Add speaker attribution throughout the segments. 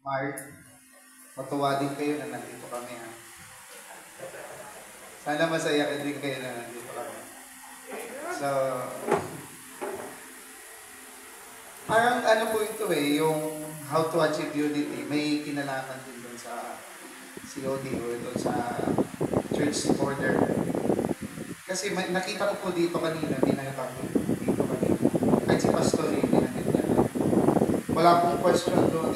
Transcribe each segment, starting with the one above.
Speaker 1: Mark, matuwa din kayo na nandito kami ha. Sana masaya din kayo na nandito kami. So, parang ano po ito yung how to achieve unity. May kinalaman din doon sa COD o doon sa church order. Kasi nakita ko po dito kanina, binanggit dito kanina. Kahit si Pastor binanggit niya. Wala pong question doon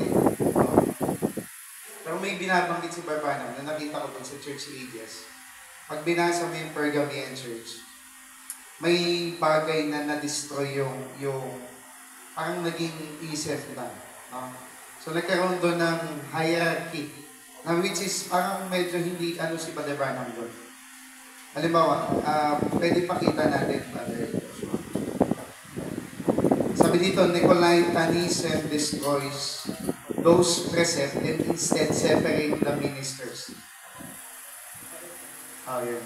Speaker 1: Pero may binabanggit si Barbanam na nakita ko doon sa Church Ages. Pag binasa mo yung Pergamean Church, may bagay na na-destroy yung parang naging isip na. No? So nagkaroon doon ng hierarchy na which is parang medyo hindi si Brother Branham doon. Halimbawa, pwede pakita natin, Brother Joshua. Sabi dito, Nicolitanism destroys those precepts and instead separate the ministers. Yun.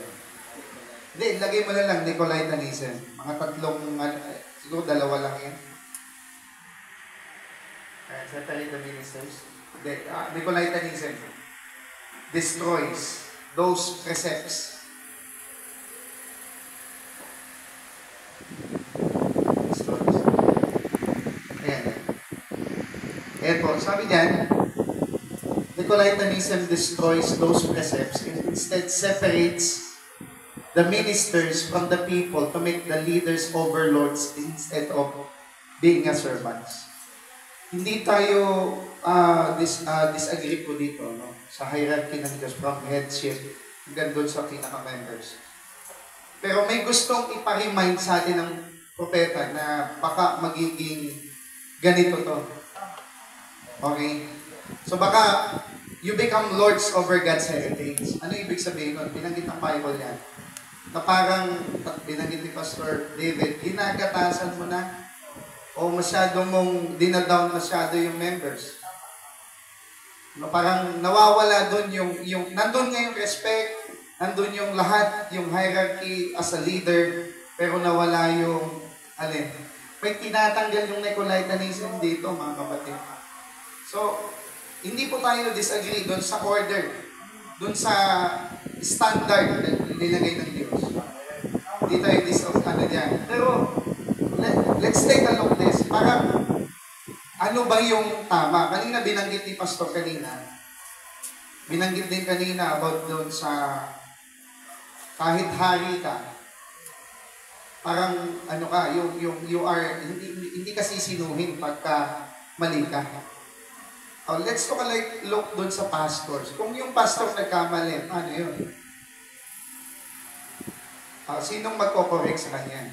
Speaker 1: Hindi, lagay mo na lang Nicolitanism. Mga tatlong, siguro dalawa lang yan. Separate the ministers. Nicolitanism destroys those precepts. Ayan po, sabi diyan, Nicolitanism destroys those precepts and instead separates the ministers from the people to make the leaders overlords instead of being as servants. Hindi tayo disagree po dito sa hierarchy ng Diyos from headship hanggang doon sa pinaka-members. Pero may gustong ipa-remind sa atin ng propeta na baka magiging ganito to. Okay? So baka you become lords over God's heritage. Ano ibig sabihin nun? Binanggit ng Bible yan. Na parang, binanggit ni Pastor David, ginagatasan mo na o masyado mong dinadown masyado yung members. Na parang nawawala dun nandun nga yung respect, nandun yung lahat, yung hierarchy as a leader, pero nawala yung, may tinatanggal yung Nicolitanism dito, mga kapatid. So, hindi po tayo disagree doon sa order, doon sa standard na nilagay ng Diyos. Hindi tayo diyan. Pero, let's take a look this. Parang, ano ba yung tama? Kanina binanggit ni Pastor kanina. Binanggit din kanina about doon sa kahit hari ka, parang you are, hindi kasi sinuhin pagka mali ka. Let's look doon sa pastors. Kung yung pastor nagkamali, ano yun? Sinong magko-correct sa kanya?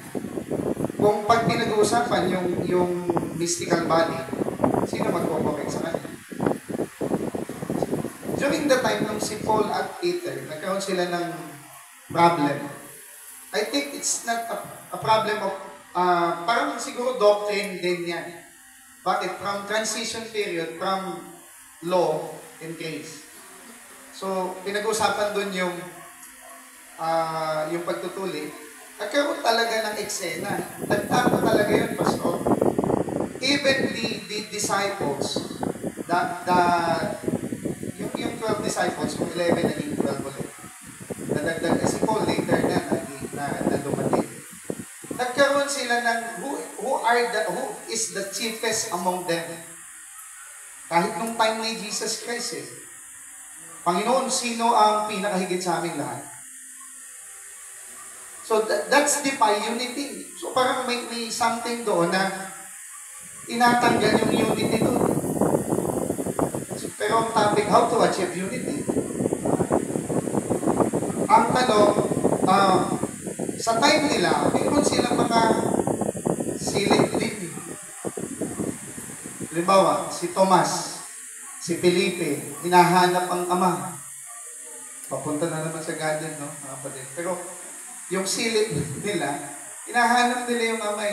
Speaker 1: Kung pag pinag-uusapan yung mystical body, sino magko-correct sa kanya? During the time ng si Paul at Peter, nagkaroon sila ng problem. I think it's not a problem of, parang siguro doctrine din yan. Bakit? From transition period, from law and grace. So, pinag-usapan dun yung pagtutuli. Nagkaroon talaga ng eksena. Nagtapo talaga yun, Pastor. Even the disciples, yung 12 disciples, yung 11 naging 12 ulit. Nadagdag si Paul later na dumating. Nagkaroon sila ng who is the chiefest among them. Kahit nung time ni Jesus Christ Panginoon, sino ang pinakahigit sa aming lahat? So that's the unity. So parang may something doon na tinatanggal yung unity doon. Pero ang topic, how to achieve unity? Ang tanong, sa time nila, mayroon silang mga silid din. Halimbawa, si Tomas, si Felipe, hinahanap ang ama. Papunta na naman sa garden, no? Mga kapatid. Pero, yung silid nila, hinahanap nila yung ama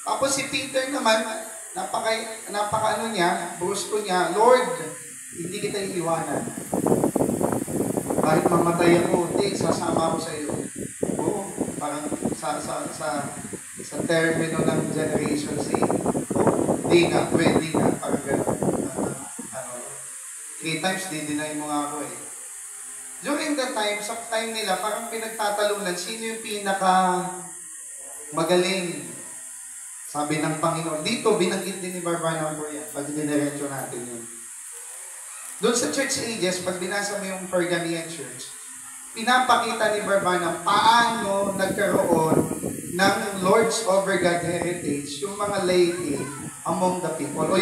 Speaker 1: Tapos si Peter naman, napaka niya, brusko niya, Lord, hindi kita iiwanan. Kahit mamatay ako, hindi, sasama ako sa iyo. Oo, parang sa termino ng generation, di nga, pwede nga, parang gano'n. 3 times, di-deny mo nga ako eh. During the time, sa time nila, parang pinagtatalunan, sino yung pinaka magaling? Sabi ng Panginoon. Dito, binanggit din ni Barbanam po yan. Pag diniretso natin yun. Doon sa church ages, pag binasa mo yung Pergamean church, pinapakita ni Barbanam paano nagkaroon ng Lords over God heritage yung mga laity among the people. O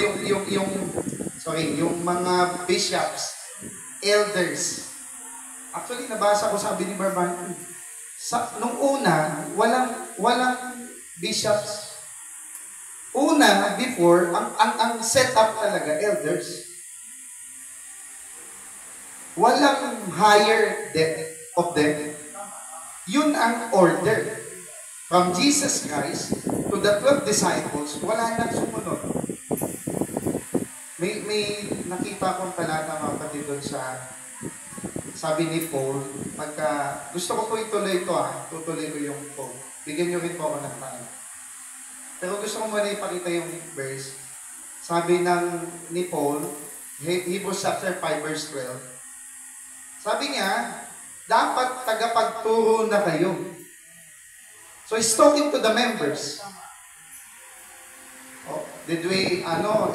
Speaker 1: yung mga bishops, elders. Actually, nabasa ko sabi ni Barbanam, nung una, walang bishops. Una, before, ang setup talaga, elders. Walang higher depth of them. Yun ang order. From Jesus Christ to the 12 disciples, wala nang sumunod. May nakita kong talata mga kapatid doon sa sabi ni Paul, gusto ko po ituloy ito tutuloy ko yung Paul. Bigyan nyo rin po ako ng time. Pero gusto ko muna ipakita yung verse. Sabi ni Paul, Hebrews chapter 5 verse 12. Sabi niya, dapat tagapagturo na kayo. So he's talking to the members. Did we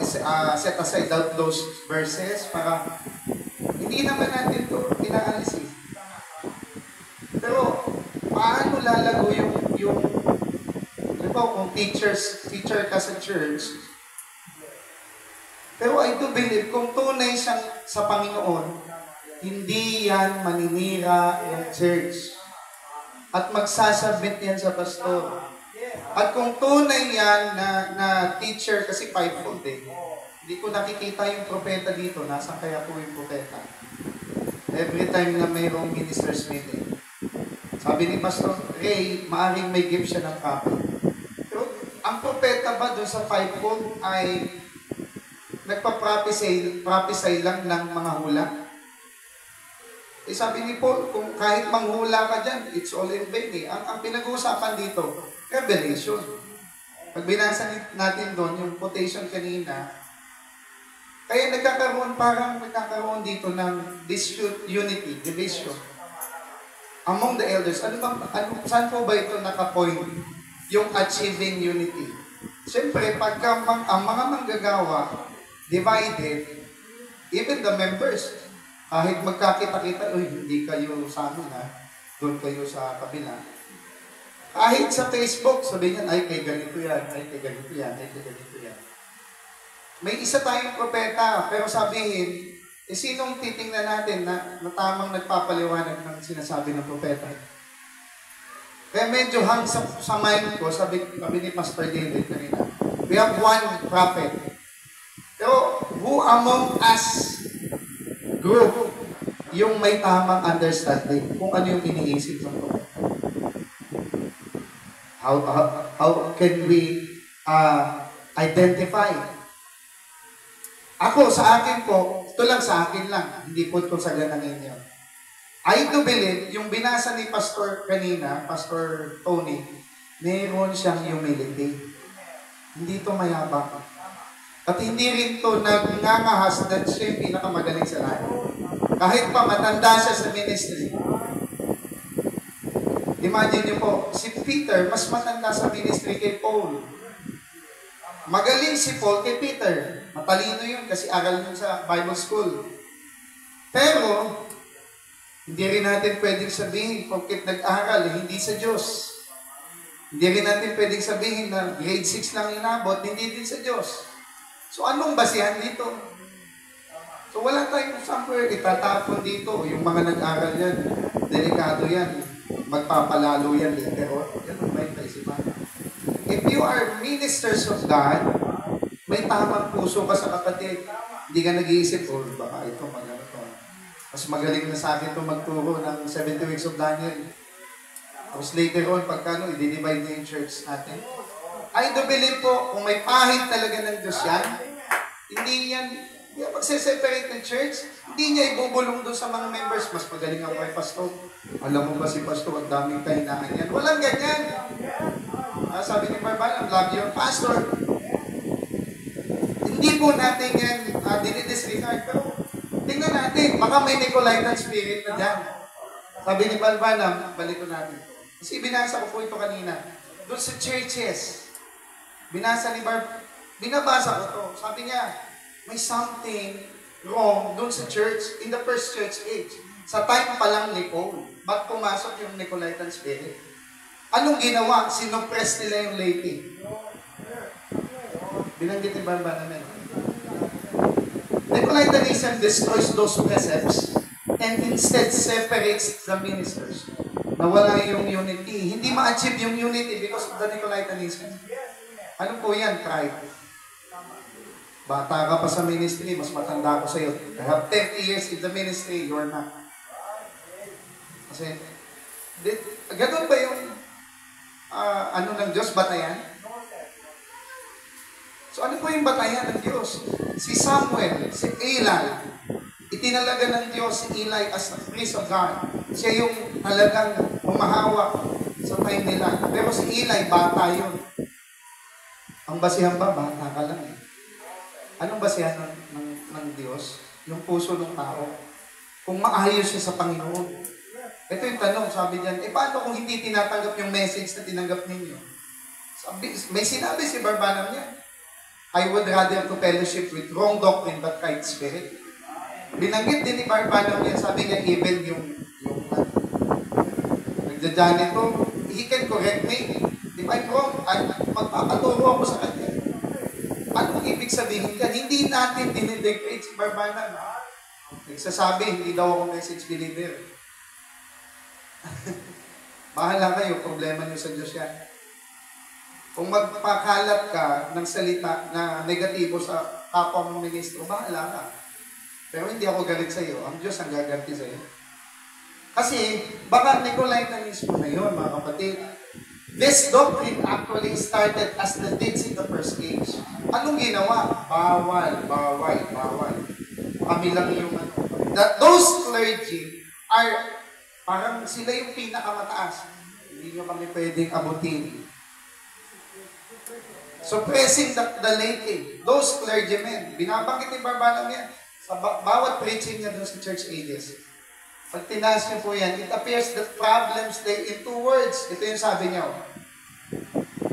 Speaker 1: set aside out those verses para hindi naman natin ito pinaalis eh. Pero paano lalago yung kung teacher ka sa church, pero I do believe, kung tunay siyang sa Panginoon, hindi yan maninira ng church. At magsasubmit yan sa pastor. At kung tunay yan na teacher, kasi fivefold eh. Hindi ko nakikita yung propeta dito. Nasaan kaya po yung propeta? Every time na mayroong ministers meeting. Sabi ni Pastor Ray, maaring may gift siya ng copy. Ang propeta ba doon sa fivefold ay nagpa-prophesy lang ng mga hula? Sabi ni Paul, kung kahit manghula ka dyan, it's all in vain eh. Ang pinag-uusapan dito, revelation. Pag binasa natin doon, yung quotation kanina, kaya nagkakaroon dito ng dispute, unity, division among the elders. Saan po ba ito nakapoint? Yung achieving unity. Siyempre, pagka ang mga manggagawa divided, even the members, kahit magkakita-kita, hindi kayo sa amin doon kayo sa kabila. Kahit sa Facebook, sabihin niyan, ay kay ganito yan, ay kay ganito yan, ay kay ganito yan. May isa tayong propeta, pero sabihin, sinong titingnan natin na tamang nagpapaliwanag ng sinasabi ng propeta? Kaya medyo hang sa mind ko, sabi ni Pastor David kanina, we have one prophet. Pero who among us group yung may tamang understanding kung ano yung iniisip ng prophet? How can we identify? Ako, sa akin po, ito lang sa akin lang, hindi po ito sa ganang inyo. I do believe, yung binasa ni Pastor kanina, Pastor Tony, meron siyang humility. Hindi ito mayabang. At hindi rin ito nangangahas na siya yung pinakamagaling sa lahat. Kahit pa matanda siya sa ministry. Imagine niyo po, si Peter, mas matanda sa ministry kay Paul. Magaling si Paul kay Peter. Matalino yun kasi aral yun sa Bible school. Pero, hindi rin natin pwedeng sabihin, pagkat nag-aral, hindi sa Diyos. Hindi rin natin pwedeng sabihin na grade 6 lang inabot, hindi din sa Diyos. So, anong basihan dito? So, wala tayong somewhere itatapon dito. Yung mga nag-aral yan, delikado yan. Magpapalalo yan later on. Yan ang may kaisipan. If you are ministers of God, may tamang puso ka sa kapatid. Hindi ka nag-iisip, baka ito magano to. Mas magaling na sa akin itong magturo ng 70 weeks of Daniel. Tapos later on, i-divide na yung church natin. I do believe po, kung may pahit talaga ng Diyos yan, hindi pagse-separate ng church, hindi niya ibubulong doon sa mga members. Mas magaling ako kay Pastor. Alam mo ba si Pastor, ang daming kahinaan yan. Walang ganyan. Sabi ni Barbanam, love your pastor. Hindi po natin yan dinidisregard. Pero tingnan Kasi baka may Nicolaitan spirit na dyan. Sabi ni Balbanam, balik ko natin. Kasi binasa ko po ito kanina. Doon sa churches, binabasa ko to. Sabi niya, may something wrong doon sa church, in the first church age. Sa time pa lang ni Paul, ba't pumasok yung Nicolaitan spirit? Anong ginawa? Sinuppress nila yung laity. Binanggit ni Balbanam yan. Nicolaitanism destroys those precepts and instead separates the ministers. Nawala yung unity. Hindi ma-achieve yung unity because of the Nicolaitanism. Ano po yan? Pride. Bata ka pa sa ministry, mas matanda ko sa'yo. I have 30 years in the ministry, you're not. Kasi, ganun ba yung ano ng Diyos, batayan? So ano po yung batayan ng Diyos? Si Samuel, si Eli, itinalaga ng Diyos si Eli as the priest of God. Siya yung talagang humahawak sa time nila. Pero si Eli, bata yun. Ang basihan ba? Bata ka lang eh. Anong basihan ng Diyos? Yung puso ng tao. Kung maayos siya sa Panginoon. Ito yung tanong, sabi diyan, paano kung hindi tinatanggap yung message na tinanggap ninyo? May sinabi si Barbanam niya, I would rather to fellowship with wrong doctrine but right spirit. Binanggit din ni Barbanam niya, sabi niya, even yung nagdadyan ito, he can correct me. If I'm wrong, magpapaturo ako sa kanya. Anong ibig sabihin yan? Hindi natin dinidegrade si Barbanam. Nagsasabi, hindi daw ako message believer. Bahala kayo, problema niyo sa Diyos yan. Kung magpakalat ka ng salita na negatibo sa kapwa mong ministro, bahala ka. Pero hindi ako galit sa iyo. Ang Diyos ang gaganti sa iyo. Kasi, baka Nicolaitanismo na yun, mga kapatid. This doctrine actually started as the deeds in the first age. Anong ginawa? Bawal. Kami lang yung those clergy are parang sila yung pinakamataas. Hindi nyo kami pwedeng abutin. Suppressing the laity. Those clergymen. Binabangkit ni Barbanam yan. Sa bawat preaching niya doon sa church ages. Pag tinaas niyo po yan, it appears that problems lay in two words. Ito yung sabi niya.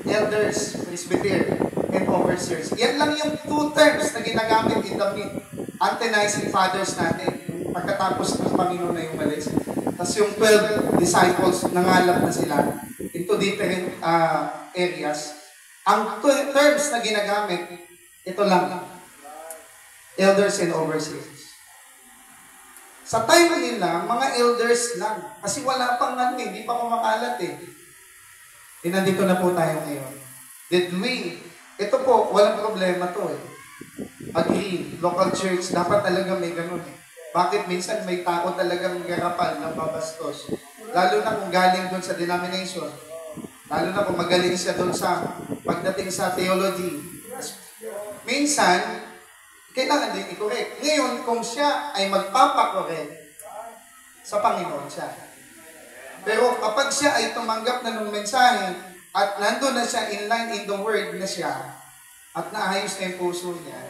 Speaker 1: Elders, presbyter, and overseers. Yan lang yung two terms na ginagamit in the ante-Nicene fathers natin. Pagkatapos ng Panginoon na yung malis. Tapos yung 12 disciples, nangalap na sila into different areas. Ang terms na ginagamit, ito lang. Elders and overseers. Sa time nila, mga elders lang. Kasi wala pang hindi pa kumakalat eh. Nandito na po tayo ngayon. Ito po, walang problema to eh. Agree, local church, dapat talaga may ganun eh. Bakit minsan may tao talagang garapal ng babastos? Lalo na kung galing doon sa denomination. Lalo na kung magaling siya doon sa pagdating sa theology. Minsan, kailangan din i-correct. Ngayon, kung siya ay magpapakorek, sa Panginoon siya. Pero kapag siya ay tumanggap na ng mensahe at nandun na siya in line in the word na siya at naayos na yung puso niya,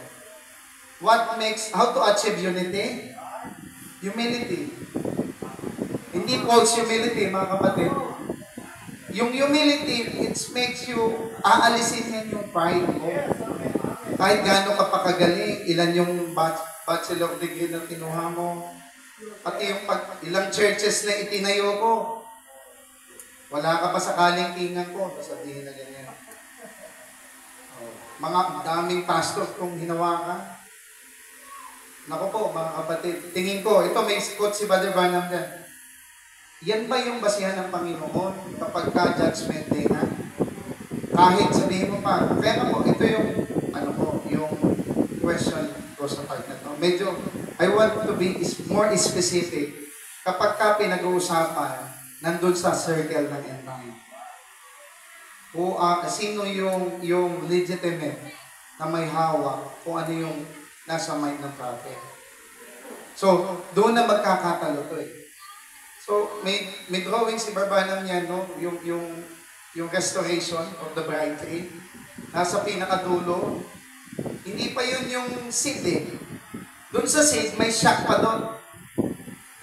Speaker 1: how to achieve unity? Humility. Hindi false humility, mga kapatid. Yung humility, it makes you, aalisin yan yung pride mo. Kahit gaano ka pa kagaling, ilan yung bachelor degree na kinuha mo, pati yung ilang churches na itinayo ko, wala ka pa sa kalingkingan ko, sabihin na ganyan. Mga daming pastor kung hinawa ka. Naku po, mga kapatid, tingin ko, ito may quote si Brother Branham dyan. Yan ba yung basihan ng Panginoon kapag ka-judgment day na? Kahit sabihin mo pa, kaya po, ito yung, yung question ko sa part na ito. Medyo, I want to be more specific. Kapag ka pinag-uusapan, nandun sa circle ng end time. Sino yung legitimate na may hawak kung ano yung nasa mind ng prophet. So, doon na magkakatalo to eh. So, may drawing si Barbanam niya, no? Yung restoration of the bride tree. Nasa pinakadulo. Hindi pa yun yung seed eh. Doon sa seed, may shock pa doon.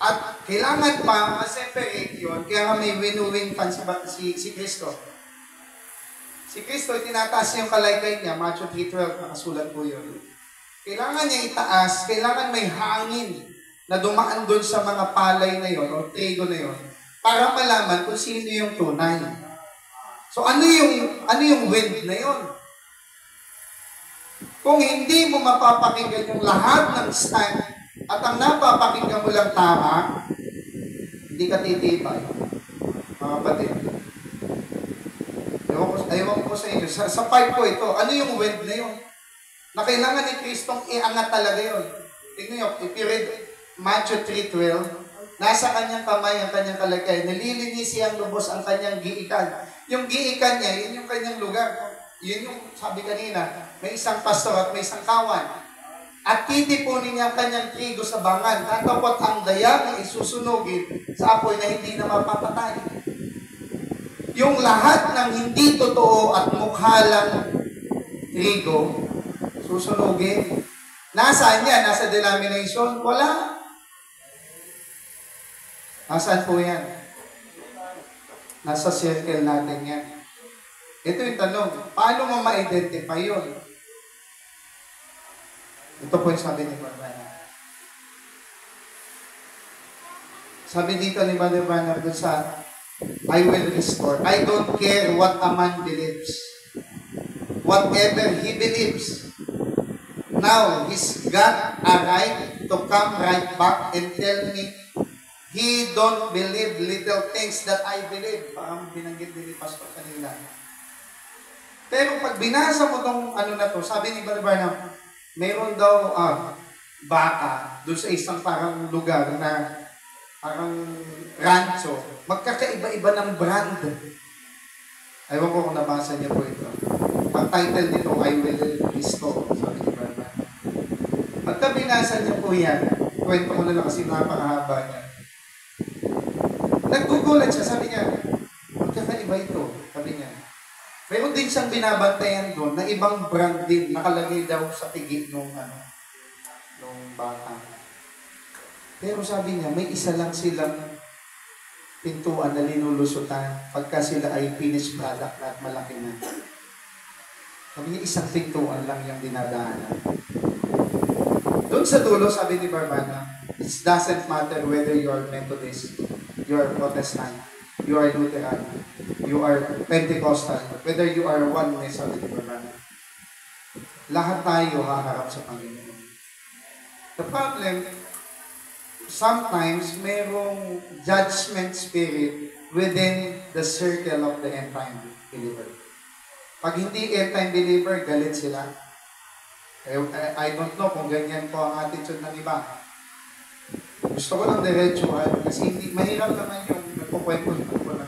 Speaker 1: At kailangan pa ma-separate yun, kaya nga may winuwing pan si Kristo. Si Kristo, tinataas niya yung kalaykay niya, Matthew 3:12, nakasulat po yun. Kailangan niya itaas, kailangan may hangin na dumaan doon sa mga palay na yun, o trigo na yun, para malaman kung sino yung tunay. So ano yung wind na yun? Kung hindi mo mapapakinggan yung lahat ng stand at ang napapakinggan mo lang tama, hindi ka titibay. Mga kapatid. Ewan ko sa inyo. Sa part ko ito, ano yung wind na yun? Na kailangan ni Kristong iangat talaga yun. Tingnan nyo, if you read Matthew 3:12, nasa kanyang kamay ang kanyang kalagay. Nalilinis siyang lubos ang kanyang giikan. Yung giikan niya, yun yung kanyang lugar. Yun yung sabi kanina, may isang pastor at may isang kawan. At titipunin niya ang kanyang trigo sa bangan. Tatapot ang daya na isusunugin sa apoy na hindi na mapapatay. Yung lahat ng hindi totoo at mukha lang trigo, susunugin. Nasaan yan? Nasa denomination? Wala. Nasaan po yan? Nasa circle natin yan. Ito yung tanong, paano mo ma-identify yun? Ito po yung sabi ni Brother Branham. Sabi dito ni Brother Branham dun sa I will restore. I don't care what a man believes. Whatever he believes. Now, he's got a right to come right back and tell me he don't believe little things that I believe. Parang binanggit din ni Pastor kanina. Pero pag binasa mo tong ano na to, sabi ni Brother Branham, meron daw baka doon sa isang parang lugar na parang rancho, magkakaiba-iba ng brand. Ayaw ko kung nabasa niya po ito. Ang title nito, I Will Restore. Sabi ni Brother. Pagka binasa niya po yan, kwento ko na lang kasi napakahaba niya. Naggugulat siya, sabi niya, magkakaiba ito, sabi niya. Mayroon din siyang binabantayan doon na ibang brand din nakalagay daw sa pigi nung bata. Pero sabi niya, may isa lang silang pintuan na linulusutan pagka sila ay finished product at malaki na. Sabi niya, isang pintuan lang yung dinadaanan. Doon sa dulo, sabi ni Barbana, it doesn't matter whether you are Methodist, you are Protestant, you are Lutheran, you are Pentecostal, whether you are oneness, sabi ni Barbana. Lahat tayo haharap sa Panginoon. The problem, sometimes merong judgment spirit within the circle of the end-time believer. Pag hindi end-time believer, galit sila. I don't know kung ganyan po ang attitude ng iba. Gusto ko lang diretsuhan kasi hindi, mahirap naman yung nagpukwento ko na.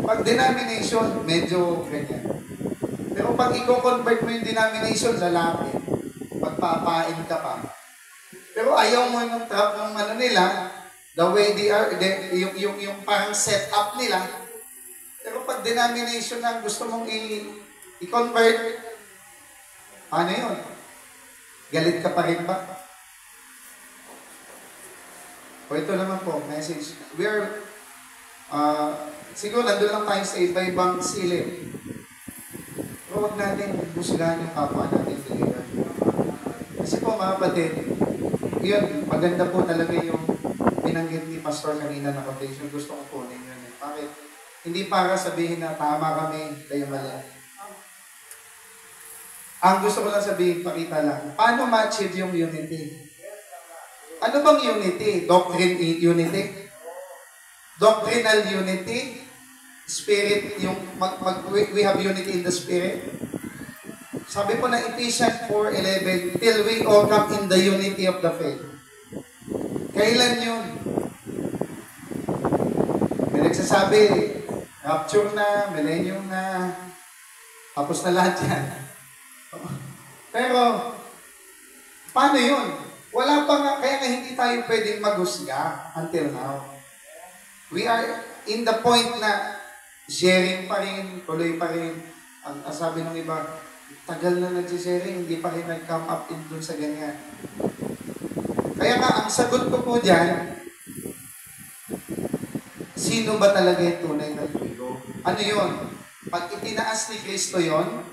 Speaker 1: Pag denomination, medyo ganyan. Pero pag i-convert mo yung denomination, lalapit. Pagpapain ka pa. Pero ayaw mo yung trap ng ano nila, the way they are, yung parang set-up nila. Pero pag denomination na gusto mong i-convert, paano yun? Galit ka pa rin ba? O ito naman po, message. We are, siguro nandun lang tayo sa iba-ibang silid. Pero huwag natin busgahan yung kapwa natin believer. Kasi po mga kapatid, yun, maganda po talaga yung binanggit ni Pastor kanina na quotation. Gusto ko kunin yun. Bakit? Hindi para sabihin na tama kami, kayo mali. Ang gusto ko lang sabihin, pakita lang. Paano ma-achieve yung unity? Ano bang unity? Doctrine unity? Doctrinal unity? Spirit, yung we have unity in the Spirit? Sabi po na Ephesians 4:11, till we all come in the unity of the faith. Kailan yun? May nagsasabi, rapture na, millennium na, tapos na lahat yan. Pero, paano yun? Wala pa nga, kaya nga hindi tayo pwedeng maghusga until now. We are in the point na sharing pa rin, tuloy pa rin. Ang sabi ng iba, tagal na nagsisharing, hindi pa rin nag-come up in dun sa ganyan. Kaya nga, ang sagot ko po dyan, Sino ba talaga yung tunay na trigo? Ano yun? Pag itinaas ni Kristo yon,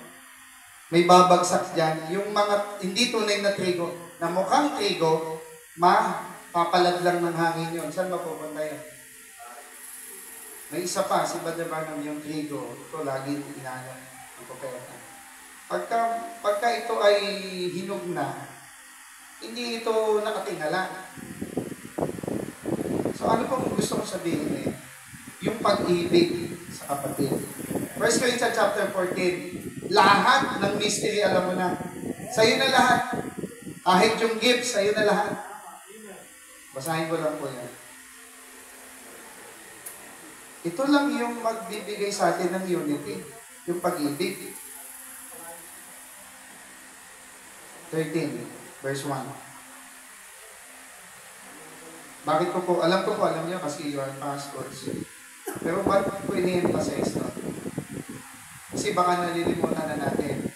Speaker 1: may babagsak dyan. Yung mga hindi tunay na trigo, na mukhang trigo, mapapalad lang ng hangin yun. Saan mapupunta yun? May isa pa, si Brother Branham, yung trigo. Ito, lagi inaano ng propeta. Pagka ito ay hinog na, hindi ito nakatingala. So ano pong gusto kong sabihin eh? Yung pag-ibig sa kapatid. 1 Corinthians chapter 14, lahat ng mystery, alam mo na. Sa'yo na lahat. Kahit yung gifts, sa'yo na lahat. Basahin ko lang po yan. Ito lang yung magbibigay sa atin ng unity. Yung pag-ibig. 13, verse 1. Bakit ko po, alam niyo kasi you are pastors. Pero bakit ko ini-emphasize no? Kasi baka nalilimutan na natin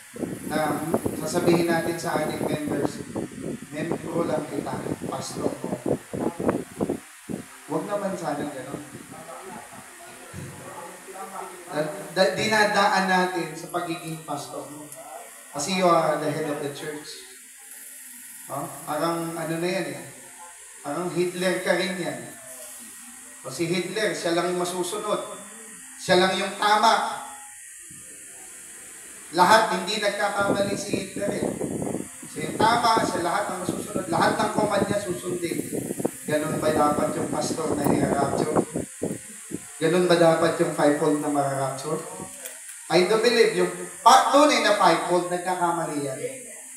Speaker 1: na sasabihin natin sa ating members, membro lang kita, pastor ko. Huwag naman sana gano'n. Dinadaan natin sa pagiging pastor mo. Kasi you are the head of the church. Oh? Parang ano na yan eh. Parang Hitler ka rin yan. O si Hitler, siya lang yung masusunod. Siya lang yung tama. Lahat, hindi nagkakamali si Hitler eh. Siya yung tama, siya lahat ang masusunod. Lahat ng command niya susundin. Ganun ba dapat yung pastor na i-rapture? Ganun ba dapat yung fivefold na ma-rapture? I do believe yung tunay na fivefold nagkakamali yan.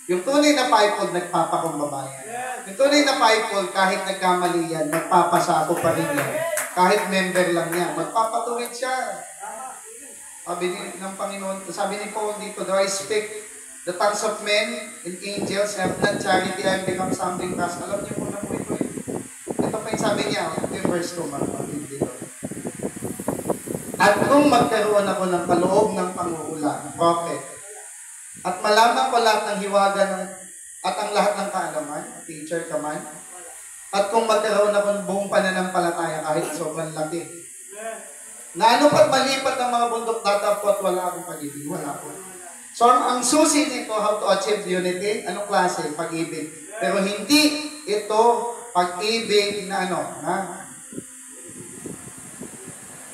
Speaker 1: Yung tunay na fivefold nagpapakumbaba yan. Yung tunay na fivefold kahit nagkamali yan, nagpapasako pa rin yan. Kahit member lang yan, magpapatuwid siya. Sabi ng Panginoon, sabi ni Paul dito, though I speak the tongues of men and angels, have not charity, I have become something else. Alam niyo muna po ito eh. Ito pa yung sabi niya, yung verse 2, mga dito. At kung magkaroon ako ng kaloob ng panguhula, prophet, at malaman ko lahat ng hiwaga at ang lahat ng kaalaman, teacher ka man, at kung magkaroon ako ng buong pananampalataya kahit sobrang laki, na ano pat malipat ng mga bundok tatapot, wala akong pag-ibig, wala po. So, ang susi nito, how to achieve unity, anong klase? Pag-ibig. Pero hindi ito pag-ibig na ano, ha?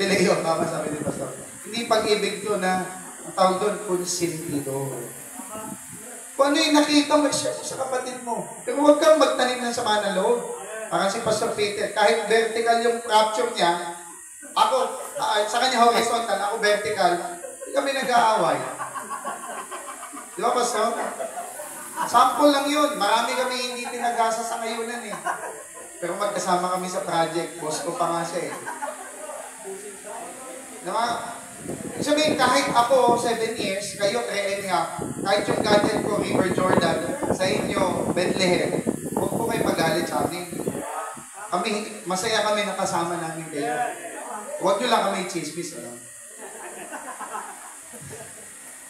Speaker 1: Pileo, tama sabi ni Pastor. Hindi pag-ibig to na, ang tawag doon, konsentido. Kung ano yung nakita mo, share mo sa kapatid mo. Pero huwag kang magtanim ng sama na loob. Parang si Pastor Peter, kahit vertical yung rapture niya, ako, sa kanya horizontal, ako vertical, hindi kami nag-aaway. Di ba, Pastor? Sample lang yun. Marami kami hindi tinagasa sa ngayunan eh. Pero magkasama kami sa project. Boss ko pa nga siya eh. Diba? Sabihin, kahit ako 7 years, kayo 3 and a half, kahit yung gadget ko, River Jordan, sa inyo, Bethlehem, huwag po kayo magalit sa amin. Masaya kami nakasama namin kayo. Huwag nyo lang kami chismis. Ano?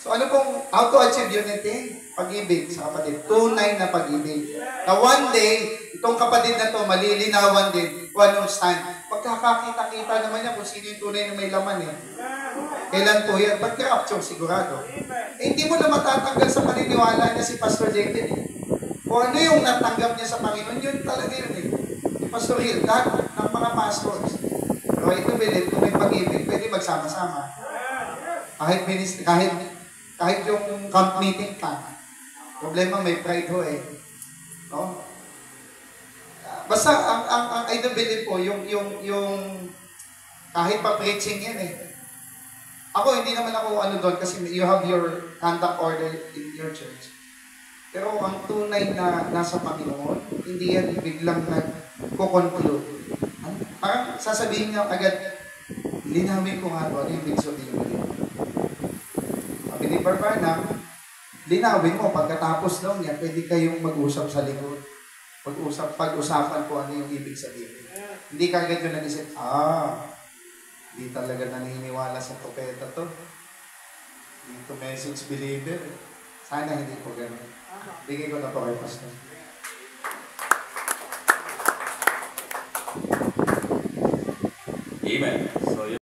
Speaker 1: So ano pong, how to achieve unity? Pag-ibig sa kapatid. Tunay na pag-ibig. Na one day, itong kapatid na to, malilinawan din kung anong stand. Pagkakakita-kita naman niya kung sino yung tunay na may laman eh. Kailan po yan? Pag-rapture, sigurado. Eh, hindi mo na matatanggal sa paniniwala niya si Pastor Jekyll eh. Kung ano yung natanggap niya sa Panginoon, yun talaga yun eh. Si Pastor Hill, lahat ng mga pastors. Pero ito, Bilip, kung may pag-ibig, pwede magsama-sama. Kahit yung camp meeting pa. Problema, may pride ho eh. No? Basta, ang I do believe po, yung kahit pa preaching yan eh. Ako, hindi naman ako ano doon kasi you have your conduct order in your church. Pero ang tunay na nasa Panginoon, hindi yan biglang nagko-conclude. Parang sasabihin niya agad, linawin ko nga ano yung ibig sabihin. Sabi ni Barbarna, linawin mo, pagkatapos daw niya, pwede kayong mag-usap sa likod. Pag-usapan ko ano yung ibig sabihin. Hindi kagad yung nag-isip, hindi talaga naniniwala sa propeta to. Hindi to message believer. Sana hindi po ganun. Bigay ko na po kay Pastor.
Speaker 2: Amen. So,